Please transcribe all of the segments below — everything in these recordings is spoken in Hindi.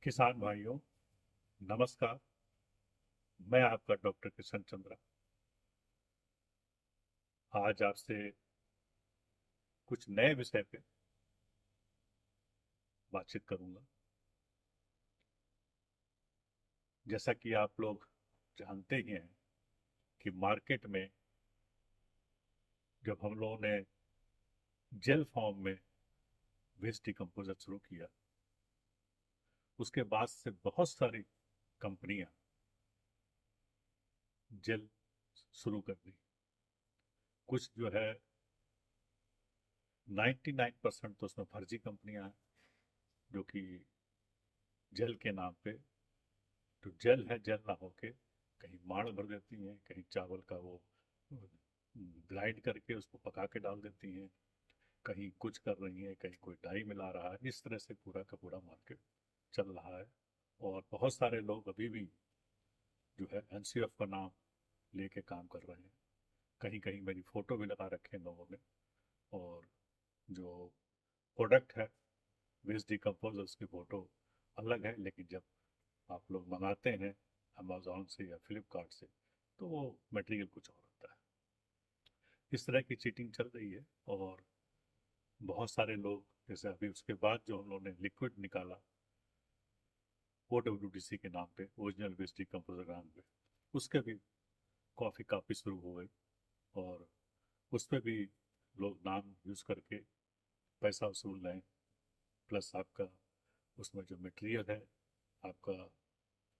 किसान भाइयों, नमस्कार। मैं आपका डॉक्टर किशन चंद्रा आज आपसे कुछ नए विषय पे बातचीत करूंगा। जैसा कि आप लोग जानते ही हैं कि मार्केट में जब हम लोगों ने जेल फॉर्म में वेस्ट डिकम्पोजर शुरू किया, उसके बाद से बहुत सारी कंपनियां जेल शुरू कर दी। कुछ जो है 99% तो उसमें फर्जी कंपनियां हैं, जो कि जेल के नाम पे जो जेल है, जेल ना होके कहीं माड़ भर देती हैं, कहीं चावल का वो ग्राइंड करके उसको पका के डाल देती हैं, कहीं कुछ कर रही हैं, कहीं कोई डाई मिला रहा है। इस तरह से पूरा का पूरा मार्केट चल रहा है। और बहुत सारे लोग अभी भी जो है एनसीएफ का नाम लेके काम कर रहे हैं। कहीं कहीं मेरी फोटो भी लगा रखे हैं लोगों ने। और जो प्रोडक्ट है वेस्ट डिकम्पोजर्स की फोटो अलग है, लेकिन जब आप लोग मंगाते हैं अमेजोन से या फ्लिपकार्ट से तो वो मटेरियल कुछ और होता है। इस तरह की चीटिंग चल रही है। और बहुत सारे लोग, जैसे अभी उसके बाद जो हम लोगों ने लिक्विड निकाला OWDC के नाम पे, ओरिजिनल वेस्ट डिकम्पोजर के नाम पे, उसके भी कॉफ़ी काफ़ी शुरू हो गई। और उस पर भी लोग नाम यूज़ करके पैसा वसूल रहे हैं। प्लस आपका उसमें जो मटेरियल है, आपका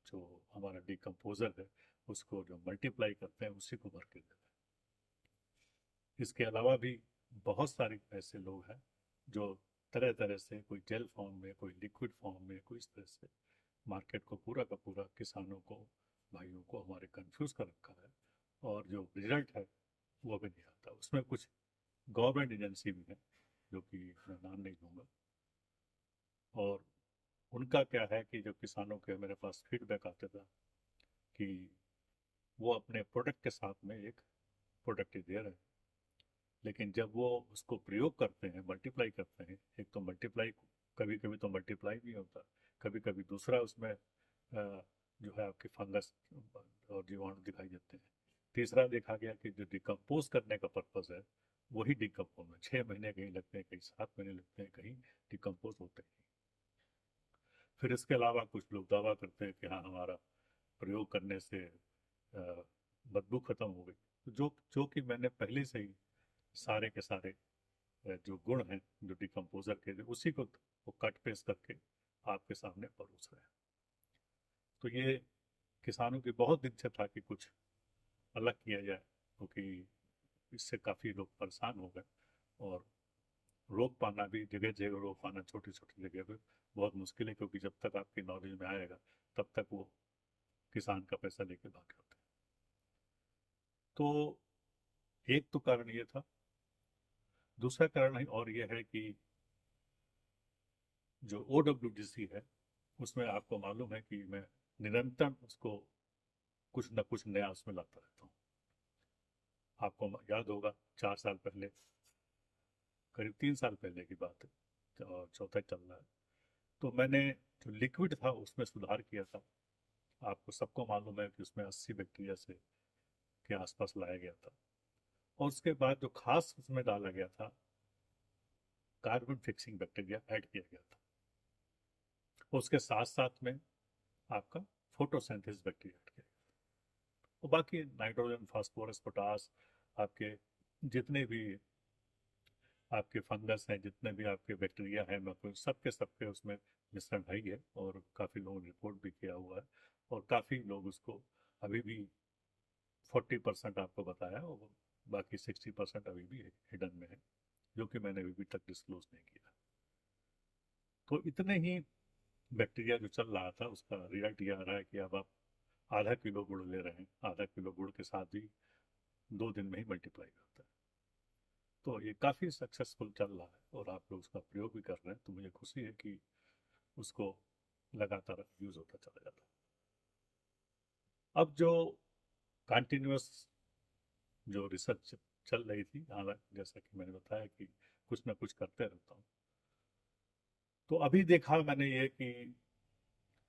जो हमारा डिकम्पोजर है, उसको जो मल्टीप्लाई करते हैं उसी को भर के देते हैं। इसके अलावा भी बहुत सारे ऐसे लोग हैं जो तरह तरह से, कोई जेल फॉर्म में, कोई लिक्विड फॉर्म में, कोई इस तरह से मार्केट को पूरा का पूरा, किसानों को, भाइयों को हमारे कंफ्यूज कर रखा है। और जो रिजल्ट है वो भी नहीं आता। उसमें कुछ गवर्नमेंट एजेंसी भी है, जो कि मैं नाम नहीं दूंगा। और उनका क्या है कि जो किसानों के मेरे पास फीडबैक आता था कि वो अपने प्रोडक्ट के साथ में एक प्रोडक्ट ही दे रहे हैं, लेकिन जब वो उसको प्रयोग करते हैं, मल्टीप्लाई करते हैं, एक तो मल्टीप्लाई, कभी कभी तो मल्टीप्लाई नहीं होता, कभी कभी दूसरा उसमें जो है आपके फंगस और जीवाणु दिखाई देते हैं। तीसरा देखा गया कि जो डिकम्पोज करने का पर्पज़ है, वही डिकम्पोज में 6 महीने कहीं लगते हैं, कहीं 7 महीने लगते हैं, कहीं डिकम्पोज होते हैं। फिर इसके अलावा कुछ लोग दावा करते हैं कि हाँ, हमारा प्रयोग करने से बदबू खत्म हो गई। तो जो जो कि मैंने पहले से ही सारे के सारे जो गुण हैं जो डिकम्पोजर के, उसी को वो कट पेस्ट करके आपके सामने परोस रहे हैं। तो ये किसानों की बहुत इच्छा था कि कुछ अलग किया जाए, क्योंकि इससे काफ़ी लोग परेशान हो गए। और रोक पाना भी, जगह जगह रोक पाना, छोटी छोटी जगह पे बहुत मुश्किल है, क्योंकि जब तक आपकी नॉलेज में आएगा तब तक वो किसान का पैसा लेके भाग जाते हैं। तो एक तो कारण ये था। दूसरा कारण और ये है कि जो OWDC है, उसमें आपको मालूम है कि मैं निरंतर उसको कुछ न कुछ नया उसमें लाता रहता हूँ। आपको याद होगा 4 साल पहले, करीब 3 साल पहले की बात है, और चौथा चल रहा है, तो मैंने जो लिक्विड था उसमें सुधार किया था। आपको सबको मालूम है कि उसमें 80 बैक्टीरिया से के आसपास लाया गया था। और उसके बाद जो खास उसमें डाला गया था, कार्बन फिक्सिंग बैक्टीरिया ऐड किया गया था। उसके साथ साथ में आपका फोटोसिंथेसिस बैक्टीरिया ऐड किया गया। और बाकी नाइट्रोजन, फास्फोरस, पोटास, आपके जितने भी आपके फंगस हैं, जितने भी आपके बैक्टीरिया हैं, मतलब सबके सबके उसमें मिश्रण है ही है। और काफ़ी लोगों ने रिपोर्ट भी किया हुआ है। और काफ़ी लोग उसको अभी भी 40% आपको बताया, और बाकी 60% अभी भी हिडन में है, जो कि मैंने अभी तक डिस्क्लोज नहीं किया। तो इतने ही बैक्टीरिया जो चल रहा था, उसका रिजल्ट ये आ रहा है कि अब आप आधा किलो गुड़ ले रहे हैं, आधा किलो गुड़ के साथ ही 2 दिन में ही मल्टीप्लाई करता है। तो ये काफ़ी सक्सेसफुल चल रहा है और आप लोग उसका प्रयोग भी कर रहे हैं, तो मुझे खुशी है कि उसको लगातार यूज़ होता चला जाता है। अब जो कंटिन्यूस जो रिसर्च चल रही थी, हालांकि जैसा कि मैंने बताया कि कुछ ना कुछ करते रहता हूँ, तो अभी देखा मैंने ये कि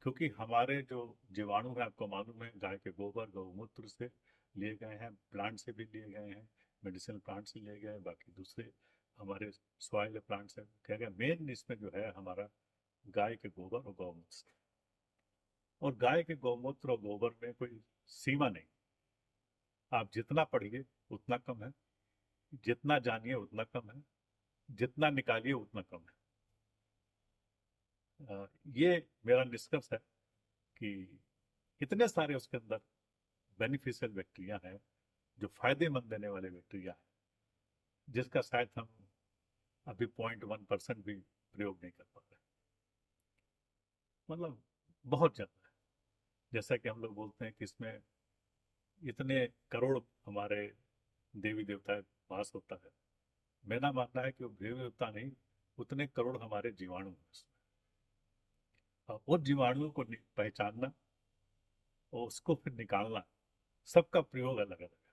क्योंकि हमारे जो जीवाणु हैं आपको मालूम है गाय के गोबर गौमूत्र से लिए गए हैं, प्लांट से भी लिए गए हैं, मेडिसिनल प्लांट से लिए गए हैं, बाकी दूसरे हमारे सॉइल प्लांट से क्या गया। मेन इसमें जो है हमारा गाय के गोबर और गौमूत्र से। और गाय के गौमूत्र और गोबर में कोई सीमा नहीं, आप जितना पढ़िए उतना कम है, जितना जानिए उतना कम है, जितना निकालिए उतना कम है। ये मेरा निष्कर्ष है कि इतने सारे उसके अंदर बेनिफिशियल बैक्टीरिया हैं, जो फायदेमंद देने वाले बैक्टीरिया हैं, जिसका शायद हम अभी 0.1% भी प्रयोग नहीं कर पा रहे। मतलब बहुत ज्यादा है। जैसा कि हम लोग बोलते हैं कि इसमें इतने करोड़ हमारे देवी देवता वास होता है। मेरा मानना है कि वो देवी देवता नहीं, उतने करोड़ हमारे जीवाणु हैं उसमें। और उन जीवाणुओं को पहचानना और उसको फिर निकालना, सबका प्रयोग अलग अलग है।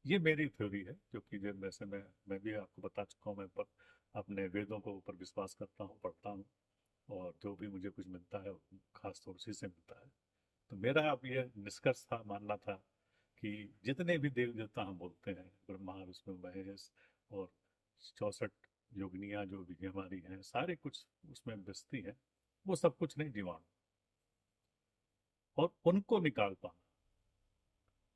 ये मेरी थ्योरी है, क्योंकि जब वैसे मैं भी आपको बता चुका हूँ, मैं पर अपने वेदों को ऊपर विश्वास करता हूँ, पढ़ता हूँ, और जो भी मुझे कुछ मिलता है खास तौर से से मिलता है। तो मेरा अब ये निष्कर्ष था, मानना था कि जितने भी देव देवता हम बोलते हैं, ब्रह्मा विष्णु महेश और 64 योगिनियाँ जो भी हमारी हैं, सारे कुछ उसमें बसती हैं, वो सब कुछ नहीं, जीवाणु। और उनको निकाल पाना,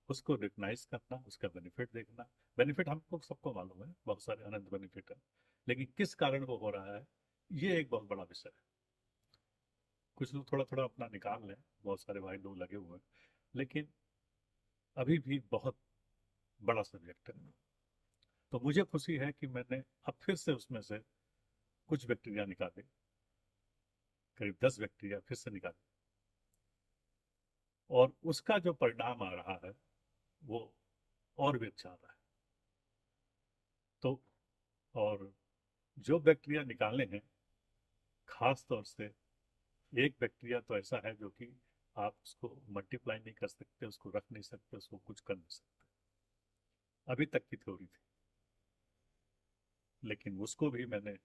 उसको रिकग्नाइज करना, उसका बेनिफिट देखना। बेनिफिट हमको सबको मालूम है, बहुत सारे अनंत बेनिफिट है, लेकिन किस कारण वो हो रहा है, ये एक बहुत बड़ा विषय है। कुछ लोग थोड़ा थोड़ा अपना निकाल लें, बहुत सारे भाई लोग लगे हुए हैं, लेकिन अभी भी बहुत बड़ा सब्जेक्ट है। तो मुझे खुशी है कि मैंने अब फिर से उसमें से कुछ बैक्टीरिया निकाले, करीब 10 बैक्टीरिया फिर से निकाले, और उसका जो परिणाम आ रहा है वो और भी अच्छा आ रहा है। तो और जो बैक्टीरिया निकालने हैं, खास तौर से एक बैक्टीरिया तो ऐसा है जो कि आप उसको मल्टीप्लाई नहीं कर सकते, उसको रख नहीं सकते, उसको कुछ कर नहीं सकते, अभी तक की थ्योरी थी। लेकिन उसको भी मैंने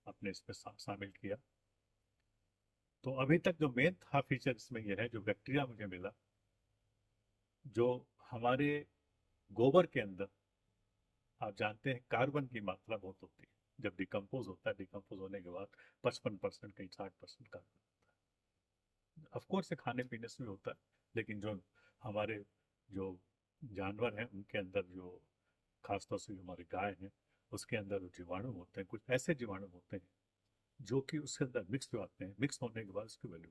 अपने इसमें शामिल किया। तो अभी तक जो मेन था फीचर इसमें यह है, जो बैक्टीरिया मुझे मिला, जो हमारे गोबर के अंदर, आप जानते हैं कार्बन की मात्रा बहुत होती है जब डिकम्पोज होता है, डिकम्पोज होने के बाद 55% कहीं 60% कार्बन। ऑफकोर्स ये खाने पीने से भी होता है, लेकिन जो हमारे जो जानवर हैं उनके अंदर, जो खासतौर से जो हमारी गाय हैं, उसके अंदर जो जीवाणु होते हैं, कुछ ऐसे जीवाणु होते हैं जो कि उसके अंदर मिक्स हो आते हैं, मिक्स होने के बाद उसकी वैल्यू